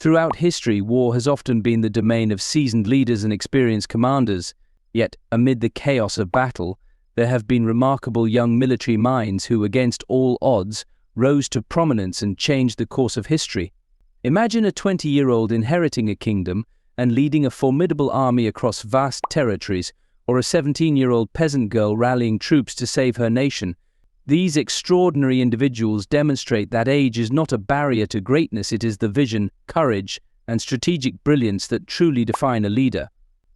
Throughout history, war has often been the domain of seasoned leaders and experienced commanders. Yet, amid the chaos of battle, there have been remarkable young military minds who, against all odds, rose to prominence and changed the course of history. Imagine a 20-year-old inheriting a kingdom and leading a formidable army across vast territories, or a 17-year-old peasant girl rallying troops to save her nation. These extraordinary individuals demonstrate that age is not a barrier to greatness, it is the vision, courage, and strategic brilliance that truly define a leader.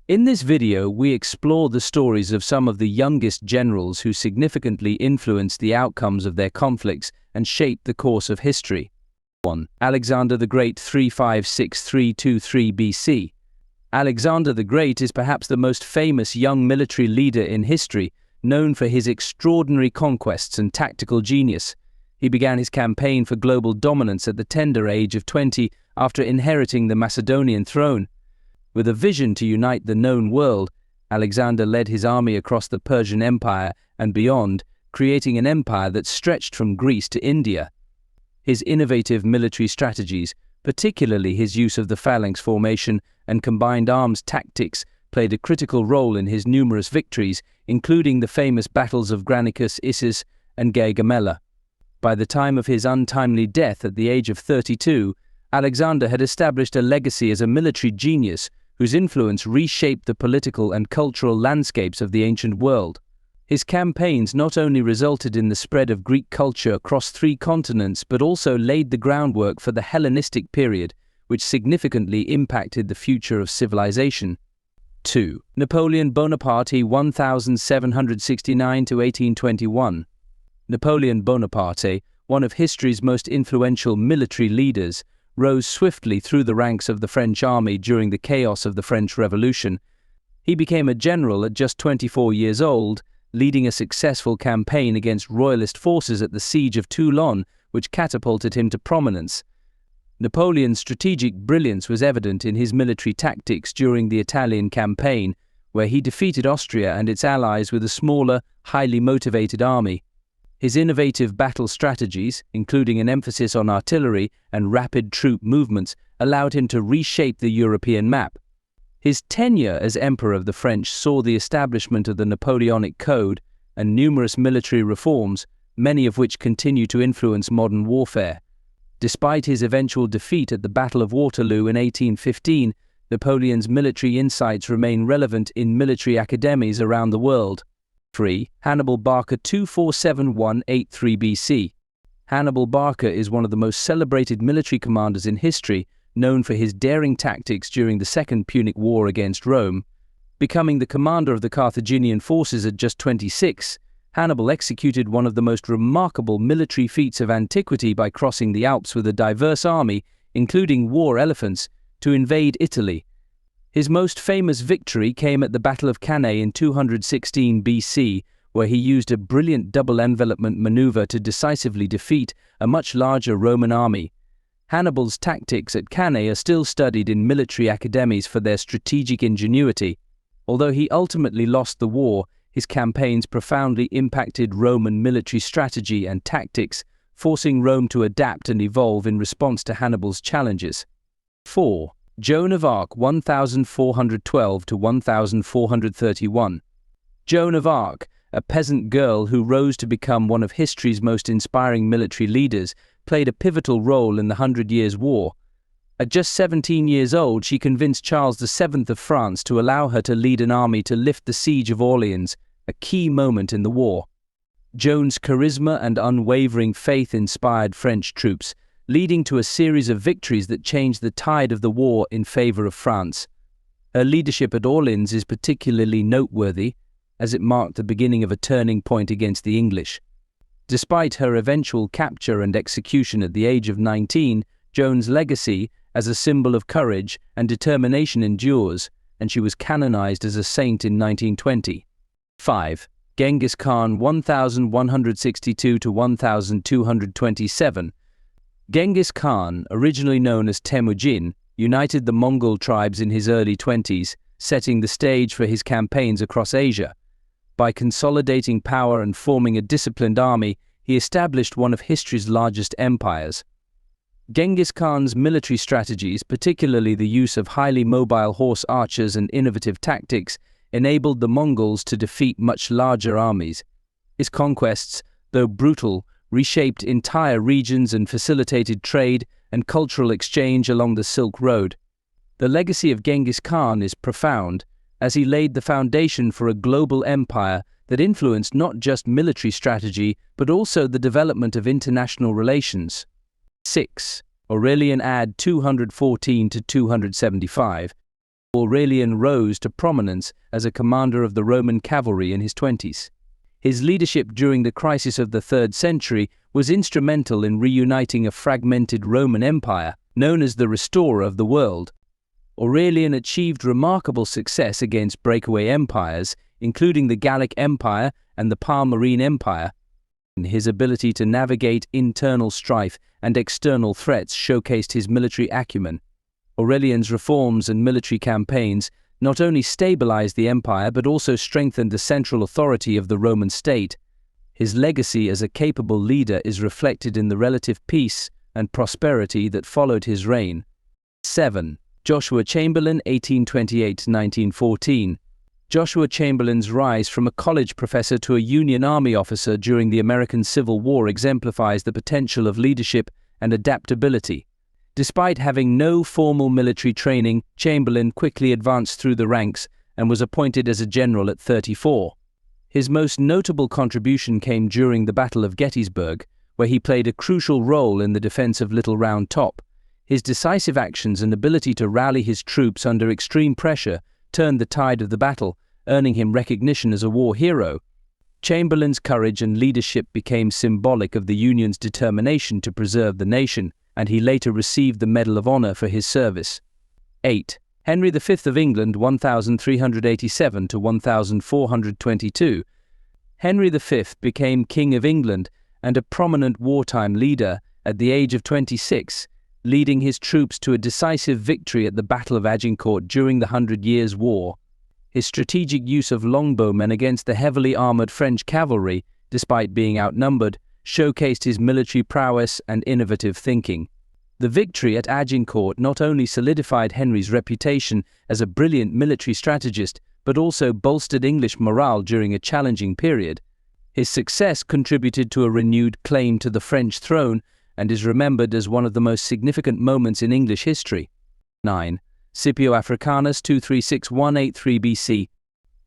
In this video, we explore the stories of some of the youngest generals who significantly influenced the outcomes of their conflicts and shaped the course of history. 1. Alexander the Great 356–323 BC. Alexander the Great is perhaps the most famous young military leader in history, known for his extraordinary conquests and tactical genius. He began his campaign for global dominance at the tender age of 20 after inheriting the Macedonian throne. With a vision to unite the known world, Alexander led his army across the Persian Empire and beyond, creating an empire that stretched from Greece to India. His innovative military strategies, particularly his use of the phalanx formation and combined arms tactics, played a critical role in his numerous victories, including the famous battles of Granicus, Issus, and Gaugamela. By the time of his untimely death at the age of 32, Alexander had established a legacy as a military genius whose influence reshaped the political and cultural landscapes of the ancient world. His campaigns not only resulted in the spread of Greek culture across 3 continents, but also laid the groundwork for the Hellenistic period, which significantly impacted the future of civilization. 2. Napoleon Bonaparte 1769–1821. Napoleon Bonaparte, one of history's most influential military leaders, rose swiftly through the ranks of the French army during the chaos of the French Revolution. He became a general at just 24 years old, leading a successful campaign against royalist forces at the Siege of Toulon, which catapulted him to prominence. Napoleon's strategic brilliance was evident in his military tactics during the Italian campaign, where he defeated Austria and its allies with a smaller, highly motivated army. His innovative battle strategies, including an emphasis on artillery and rapid troop movements, allowed him to reshape the European map. His tenure as Emperor of the French saw the establishment of the Napoleonic Code and numerous military reforms, many of which continue to influence modern warfare. Despite his eventual defeat at the Battle of Waterloo in 1815, Napoleon's military insights remain relevant in military academies around the world. 3. Hannibal Barker 2471–83 BC. Hannibal Barker is one of the most celebrated military commanders in history, known for his daring tactics during the Second Punic War against Rome. Becoming the commander of the Carthaginian forces at just 26, Hannibal executed one of the most remarkable military feats of antiquity by crossing the Alps with a diverse army, including war elephants, to invade Italy. His most famous victory came at the Battle of Cannae in 216 BC, where he used a brilliant double envelopment maneuver to decisively defeat a much larger Roman army. Hannibal's tactics at Cannae are still studied in military academies for their strategic ingenuity. Although he ultimately lost the war, his campaigns profoundly impacted Roman military strategy and tactics, forcing Rome to adapt and evolve in response to Hannibal's challenges. 4. Joan of Arc 1412–1431. Joan of Arc, a peasant girl who rose to become one of history's most inspiring military leaders, played a pivotal role in the 100 Years' War. At just 17 years old, she convinced Charles VII of France to allow her to lead an army to lift the siege of Orleans, a key moment in the war. Joan's charisma and unwavering faith inspired French troops, leading to a series of victories that changed the tide of the war in favor of France. Her leadership at Orleans is particularly noteworthy, as it marked the beginning of a turning point against the English. Despite her eventual capture and execution at the age of 19, Joan's legacy as a symbol of courage and determination endures, and she was canonized as a saint in 1920. 5. Genghis Khan 1162–1227. Genghis Khan, originally known as Temujin, united the Mongol tribes in his early 20s, setting the stage for his campaigns across Asia. By consolidating power and forming a disciplined army, he established one of history's largest empires. Genghis Khan's military strategies, particularly the use of highly mobile horse archers and innovative tactics, enabled the Mongols to defeat much larger armies. His conquests, though brutal, reshaped entire regions and facilitated trade and cultural exchange along the Silk Road. The legacy of Genghis Khan is profound, as he laid the foundation for a global empire that influenced not just military strategy but also the development of international relations. 6. Aurelian AD 214 to 275. Aurelian rose to prominence as a commander of the Roman cavalry in his 20s. His leadership during the crisis of the 3rd century was instrumental in reuniting a fragmented Roman Empire, known as the Restorer of the World. Aurelian achieved remarkable success against breakaway empires, including the Gallic Empire and the Palmyrene Empire. His ability to navigate internal strife and external threats showcased his military acumen. Aurelian's reforms and military campaigns not only stabilized the empire but also strengthened the central authority of the Roman state. His legacy as a capable leader is reflected in the relative peace and prosperity that followed his reign. 7. Joshua Chamberlain 1828–1914. Joshua Chamberlain's rise from a college professor to a Union Army officer during the American Civil War exemplifies the potential of leadership and adaptability. Despite having no formal military training, Chamberlain quickly advanced through the ranks and was appointed as a general at 34. His most notable contribution came during the Battle of Gettysburg, where he played a crucial role in the defense of Little Round Top. His decisive actions and ability to rally his troops under extreme pressure turned the tide of the battle, earning him recognition as a war hero. Chamberlain's courage and leadership became symbolic of the Union's determination to preserve the nation, and he later received the Medal of Honor for his service. 8. Henry V of England 1387 to 1422. Henry V became King of England and a prominent wartime leader at the age of 26, leading his troops to a decisive victory at the Battle of Agincourt during the 100 Years' War. His strategic use of longbowmen against the heavily armored French cavalry, despite being outnumbered, showcased his military prowess and innovative thinking. The victory at Agincourt not only solidified Henry's reputation as a brilliant military strategist, but also bolstered English morale during a challenging period. His success contributed to a renewed claim to the French throne and is remembered as one of the most significant moments in English history. 9. Scipio Africanus 236–183 BC.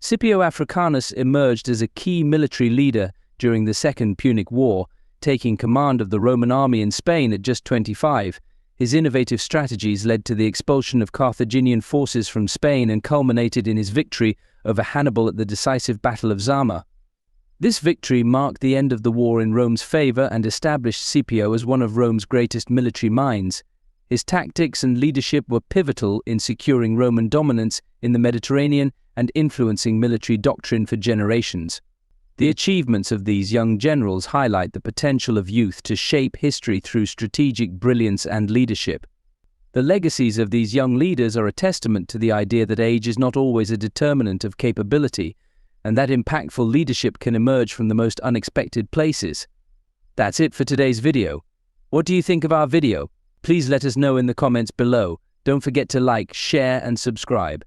Scipio Africanus emerged as a key military leader during the Second Punic War, taking command of the Roman army in Spain at just 25. His innovative strategies led to the expulsion of Carthaginian forces from Spain and culminated in his victory over Hannibal at the decisive Battle of Zama. This victory marked the end of the war in Rome's favor and established Scipio as one of Rome's greatest military minds. His tactics and leadership were pivotal in securing Roman dominance in the Mediterranean and influencing military doctrine for generations. The achievements of these young generals highlight the potential of youth to shape history through strategic brilliance and leadership. The legacies of these young leaders are a testament to the idea that age is not always a determinant of capability, and that impactful leadership can emerge from the most unexpected places. That's it for today's video. What do you think of our video? Please let us know in the comments below. Don't forget to like, share, and subscribe.